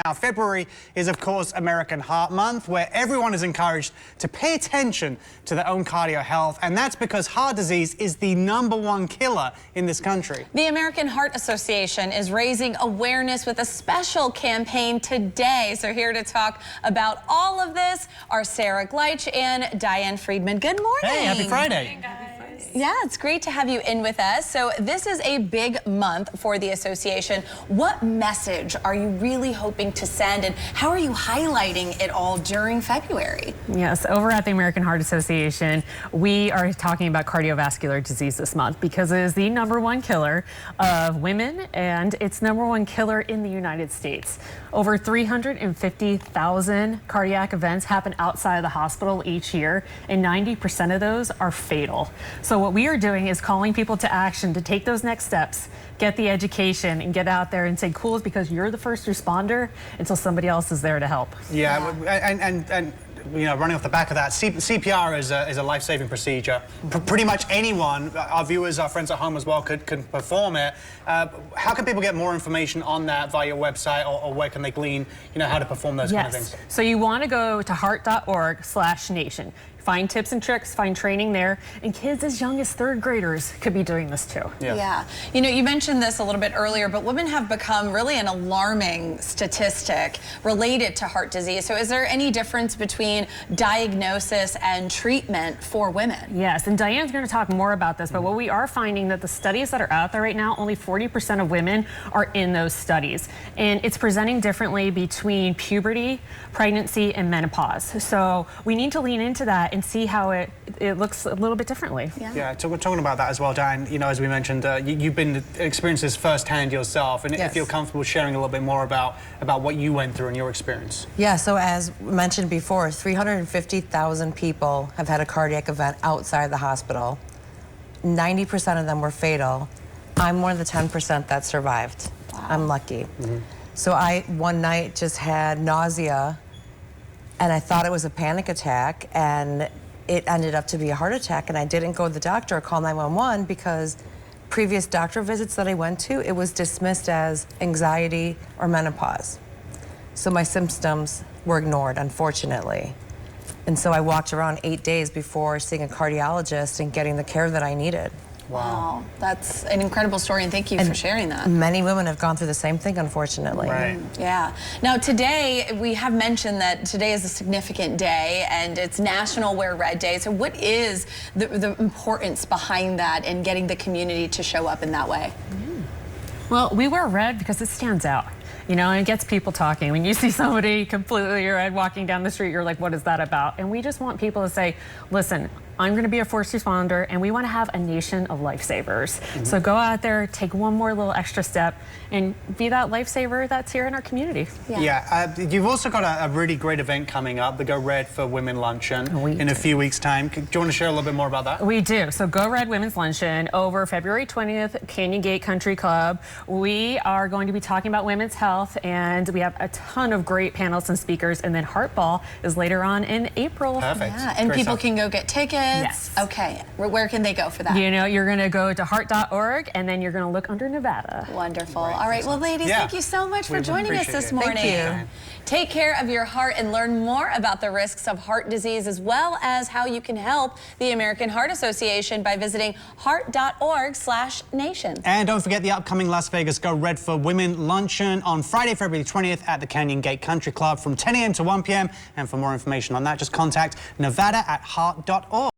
Now, February is, of course, American Heart Month, where everyone is encouraged to pay attention to their own cardio health, and that's because heart disease is the #1 killer in this country. The American Heart Association is raising awareness with a special campaign today. So here to talk about all of this are Sarah Gleich and Diane Friedman. Good morning. Hey, happy Friday. Hey, guys. Yeah, it's great to have you in with us. So this is a big month for the association. What message are you really hoping to send, and how are you highlighting it all during February? Yes, over at the American Heart Association, we are talking about cardiovascular disease this month because it is the #1 killer of women, and it's #1 killer in the United States. Over 350,000 cardiac events happen outside of the hospital each year, and 90% of those are fatal. So what we are doing is calling people to action to take those next steps, get the education, and get out there and say, cool, because you're the first responder until somebody else is there to help. Yeah, and you know, running off the back of that, CPR is a life-saving procedure. Pretty much anyone, our viewers, our friends at home as well, could perform it. How can people get more information on that via your website, or where can they glean, you know, how to perform those kind of things? So you want to go to heart.org/nation. Find tips and tricks, find training there, and kids as young as 3rd graders could be doing this too. Yeah. You know, you mentioned this a little bit earlier, but women have become really an alarming statistic related to heart disease. So is there any difference between diagnosis and treatment for women? Yes, and Diane's going to talk more about this, but what we are finding that the studies that are out there right now, only 40% of women are in those studies. And it's presenting differently between puberty, pregnancy, and menopause. So we need to lean into that and see how it looks a little bit differently. Yeah, talking about that as well, Diane, you know, as we mentioned, you've been experiencing this firsthand yourself, and if you're comfortable sharing a little bit more about what you went through and your experience. Yeah, so as mentioned before, 350,000 people have had a cardiac event outside the hospital. 90% of them were fatal. I'm one of the 10% that survived. Wow. I'm lucky. So I, one night, just had nausea, and I thought it was a panic attack, and it ended up to be a heart attack, and I didn't go to the doctor or call 911 because previous doctor visits that I went to, it was dismissed as anxiety or menopause. So my symptoms were ignored, unfortunately. And so I walked around 8 days before seeing a cardiologist and getting the care that I needed. Wow, that's an incredible story, and thank you for sharing that. Many women have gone through the same thing, unfortunately. Right. Yeah. Now today, we have mentioned that today is a significant day, and it's National Wear Red Day. So what is the importance behind that and getting the community to show up in that way? Well, we wear red because it stands out. You know, and it gets people talking. When you see somebody completely red walking down the street, you're like, what is that about? And we just want people to say, listen, I'm going to be a first responder, and we want to have a nation of lifesavers. So go out there, take one more little extra step, and be that lifesaver that's here in our community. You've also got a really great event coming up, the Go Red for Women Luncheon, in a few weeks' time. Do you want to share a little bit more about that? We do. So Go Red Women's Luncheon over February 20th, Canyon Gate Country Club. We are going to be talking about women's health, and we have a ton of great panels and speakers, and then Heart Ball is later on in April. Perfect. Yeah, and great people stuff. can go get tickets. Yes. Okay. Where can they go for that? You know, you're going to go to heart.org, and then you're going to look under Nevada. Wonderful. All right. Well, ladies, thank you so much for joining us this morning. Thank you. Take care of your heart and learn more about the risks of heart disease, as well as how you can help the American Heart Association by visiting heart.org/nation. And don't forget the upcoming Las Vegas Go Red for Women Luncheon on Friday, February 20th at the Canyon Gate Country Club from 10 a.m. to 1 p.m. And for more information on that, just contact Nevada@heart.org.